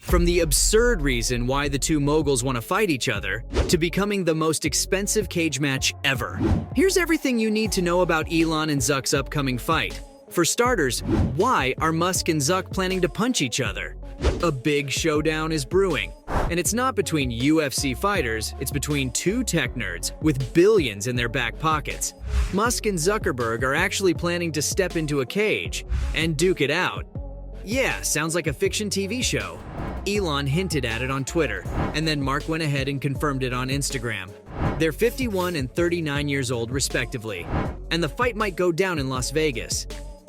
From the absurd reason why the two moguls want to fight each other, to becoming the most expensive cage match ever. Here's everything you need to know about Elon and Zuck's upcoming fight. For starters, why are Musk and Zuck planning to punch each other? A big showdown is brewing. And it's not between UFC fighters, it's between two tech nerds with billions in their back pockets. Musk and Zuckerberg are actually planning to step into a cage and duke it out. Yeah, sounds like a fiction TV show. Elon hinted at it on Twitter, and then Mark went ahead and confirmed it on Instagram. They're 51 and 39 years old respectively, and the fight might go down in Las Vegas.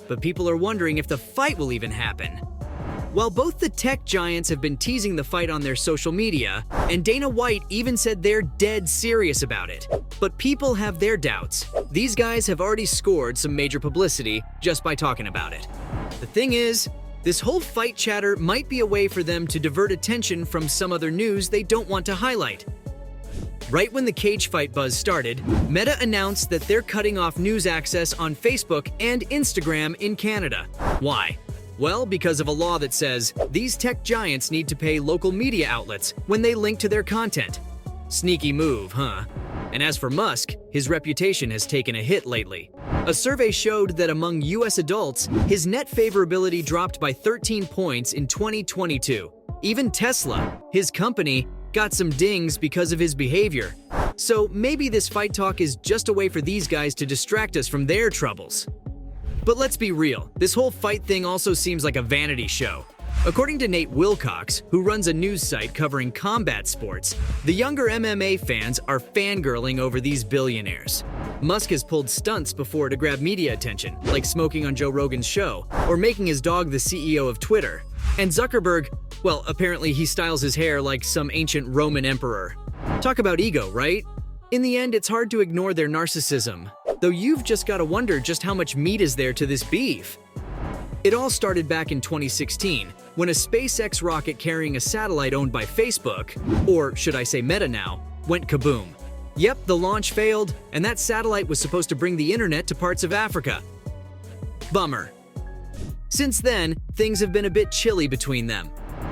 But people are wondering if the fight will even happen. While both the tech giants have been teasing the fight on their social media, and Dana White even said they're dead serious about it. But people have their doubts. These guys have already scored some major publicity just by talking about it. The thing is, this whole fight chatter might be a way for them to divert attention from some other news they don't want to highlight. Right when the cage fight buzz started, Meta announced that they're cutting off news access on Facebook and Instagram in Canada. Why? Well, because of a law that says these tech giants need to pay local media outlets when they link to their content. Sneaky move, huh? And as for Musk, his reputation has taken a hit lately. A survey showed that among US adults, his net favorability dropped by 13 points in 2022. Even Tesla, his company, got some dings because of his behavior. So maybe this fight talk is just a way for these guys to distract us from their troubles. But let's be real, this whole fight thing also seems like a vanity show. According to Nate Wilcox, who runs a news site covering combat sports, the younger MMA fans are fangirling over these billionaires. Musk has pulled stunts before to grab media attention, like smoking on Joe Rogan's show, or making his dog the CEO of Twitter. And Zuckerberg, well, apparently he styles his hair like some ancient Roman emperor. Talk about ego, right? In the end, it's hard to ignore their narcissism, though you've just got to wonder just how much meat is there to this beef. It all started back in 2016, when a SpaceX rocket carrying a satellite owned by Facebook, or should I say Meta now, went kaboom. Yep, the launch failed, and that satellite was supposed to bring the internet to parts of Africa. Bummer. Since then, things have been a bit chilly between them.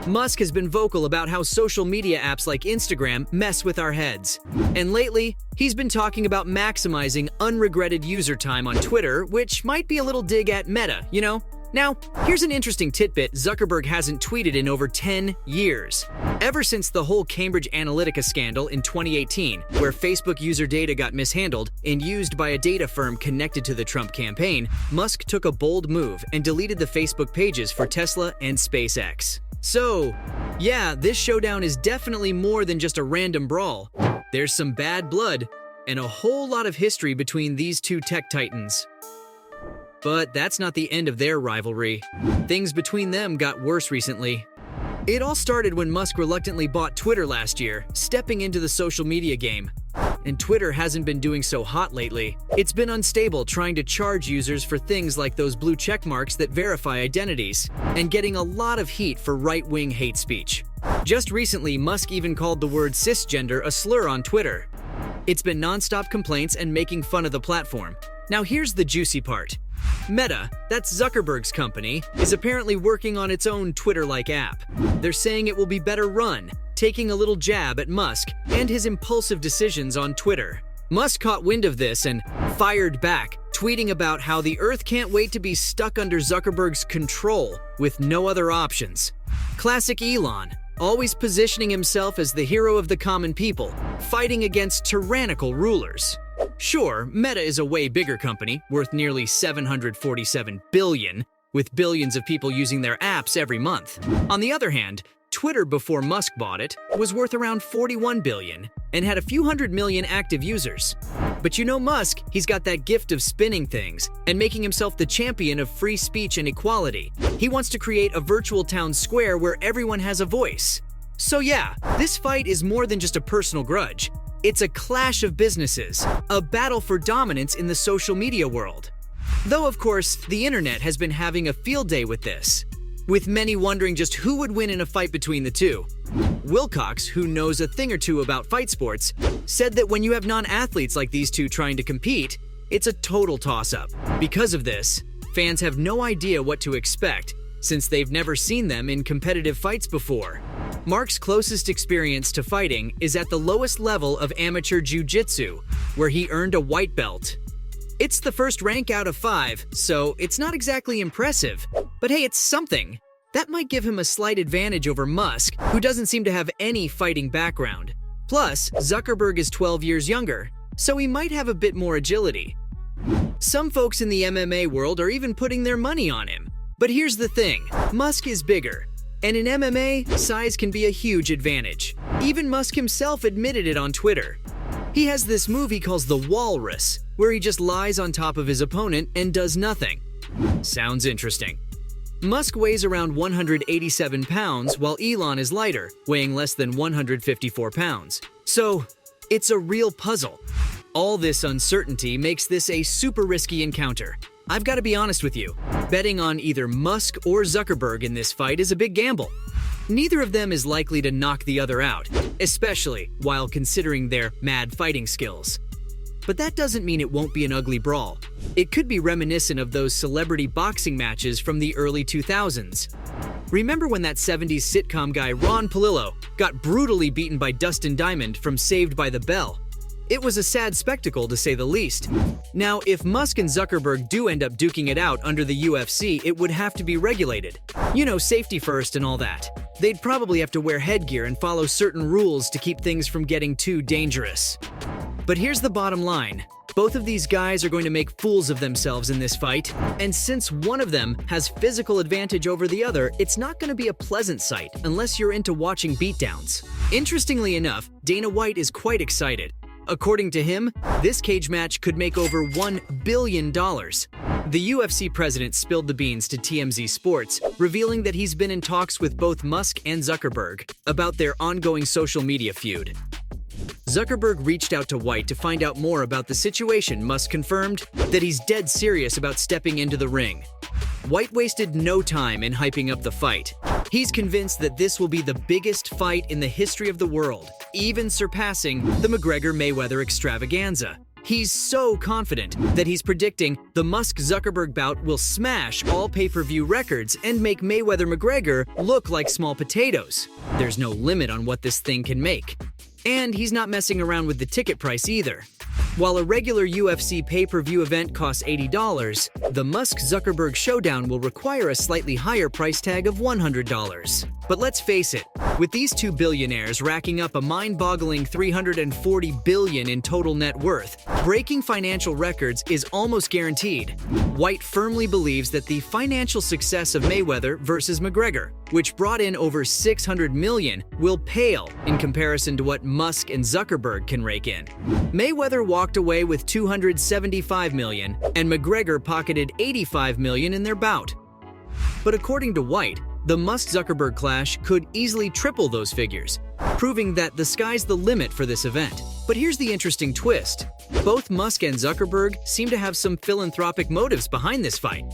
Musk has been vocal about how social media apps like Instagram mess with our heads. And lately, he's been talking about maximizing unregretted user time on Twitter, which might be a little dig at Meta, you know? Now, here's an interesting tidbit Zuckerberg hasn't tweeted in over 10 years. Ever since the whole Cambridge Analytica scandal in 2018, where Facebook user data got mishandled and used by a data firm connected to the Trump campaign, Musk took a bold move and deleted the Facebook pages for Tesla and SpaceX. So, yeah, this showdown is definitely more than just a random brawl. There's some bad blood and a whole lot of history between these two tech titans. But that's not the end of their rivalry. Things between them got worse recently. It all started when Musk reluctantly bought Twitter last year, stepping into the social media game. And Twitter hasn't been doing so hot lately. It's been unstable trying to charge users for things like those blue check marks that verify identities, and getting a lot of heat for right-wing hate speech. Just recently, Musk even called the word cisgender a slur on Twitter. It's been nonstop complaints and making fun of the platform. Now here's the juicy part. Meta, that's Zuckerberg's company, is apparently working on its own Twitter-like app. They're saying it will be better run, taking a little jab at Musk and his impulsive decisions on Twitter. Musk caught wind of this and fired back, tweeting about how the Earth can't wait to be stuck under Zuckerberg's control with no other options. Classic Elon, always positioning himself as the hero of the common people, fighting against tyrannical rulers. Sure, Meta is a way bigger company, worth nearly $747 billion, with billions of people using their apps every month. On the other hand, Twitter, before Musk bought it, was worth around $41 billion and had a few hundred million active users. But you know Musk, he's got that gift of spinning things and making himself the champion of free speech and equality. He wants to create a virtual town square where everyone has a voice. So yeah, this fight is more than just a personal grudge. It's a clash of businesses, a battle for dominance in the social media world. Though, of course, the internet has been having a field day with this, with many wondering just who would win in a fight between the two. Wilcox, who knows a thing or two about fight sports, said that when you have non-athletes like these two trying to compete, it's a total toss-up. Because of this, fans have no idea what to expect, since they've never seen them in competitive fights before. Mark's closest experience to fighting is at the lowest level of amateur jiu-jitsu, where he earned a white belt. It's the first rank out of 5, so it's not exactly impressive, but hey, it's something. That might give him a slight advantage over Musk, who doesn't seem to have any fighting background. Plus, Zuckerberg is 12 years younger, so he might have a bit more agility. Some folks in the MMA world are even putting their money on him. But here's the thing, Musk is bigger, and in MMA, size can be a huge advantage. Even Musk himself admitted it on Twitter. He has this move he calls the walrus, where he just lies on top of his opponent and does nothing. Sounds interesting. Musk weighs around 187 pounds, while Elon is lighter, weighing less than 154 pounds. So, it's a real puzzle. All this uncertainty makes this a super risky encounter. I've got to be honest with you, betting on either Musk or Zuckerberg in this fight is a big gamble. Neither of them is likely to knock the other out, especially while considering their mad fighting skills. But that doesn't mean it won't be an ugly brawl. It could be reminiscent of those celebrity boxing matches from the early 2000s. Remember when that 70s sitcom guy Ron Palillo got brutally beaten by Dustin Diamond from Saved by the Bell? It was a sad spectacle, to say the least. Now, if Musk and Zuckerberg do end up duking it out under the UFC, it would have to be regulated. You know, safety first and all that. They'd probably have to wear headgear and follow certain rules to keep things from getting too dangerous. But here's the bottom line. Both of these guys are going to make fools of themselves in this fight, and since one of them has physical advantage over the other, it's not going to be a pleasant sight unless you're into watching beatdowns. Interestingly enough, Dana White is quite excited. According to him, this cage match could make over $1 billion. The UFC president spilled the beans to TMZ Sports, revealing that he's been in talks with both Musk and Zuckerberg about their ongoing social media feud. Zuckerberg reached out to White to find out more about the situation. Musk confirmed that he's dead serious about stepping into the ring. White wasted no time in hyping up the fight. He's convinced that this will be the biggest fight in the history of the world, even surpassing the McGregor-Mayweather extravaganza. He's so confident that he's predicting the Musk-Zuckerberg bout will smash all pay-per-view records and make Mayweather-McGregor look like small potatoes. There's no limit on what this thing can make. And he's not messing around with the ticket price either. While a regular UFC pay-per-view event costs $80, the Musk-Zuckerberg showdown will require a slightly higher price tag of $100. But let's face it, with these two billionaires racking up a mind-boggling $340 billion in total net worth, breaking financial records is almost guaranteed. White firmly believes that the financial success of Mayweather versus McGregor, which brought in over $600 million, will pale in comparison to what Musk and Zuckerberg can rake in. Mayweather walked away with $275 million, and McGregor pocketed $85 million in their bout. But according to White, the Musk-Zuckerberg clash could easily triple those figures, proving that the sky's the limit for this event. But here's the interesting twist. Both Musk and Zuckerberg seem to have some philanthropic motives behind this fight.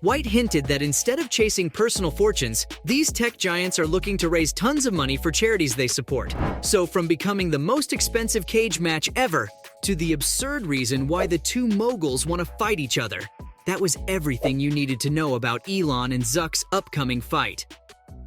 White hinted that instead of chasing personal fortunes, these tech giants are looking to raise tons of money for charities they support. So from becoming the most expensive cage match ever to the absurd reason why the two moguls want to fight each other. That was everything you needed to know about Elon and Zuck's upcoming fight.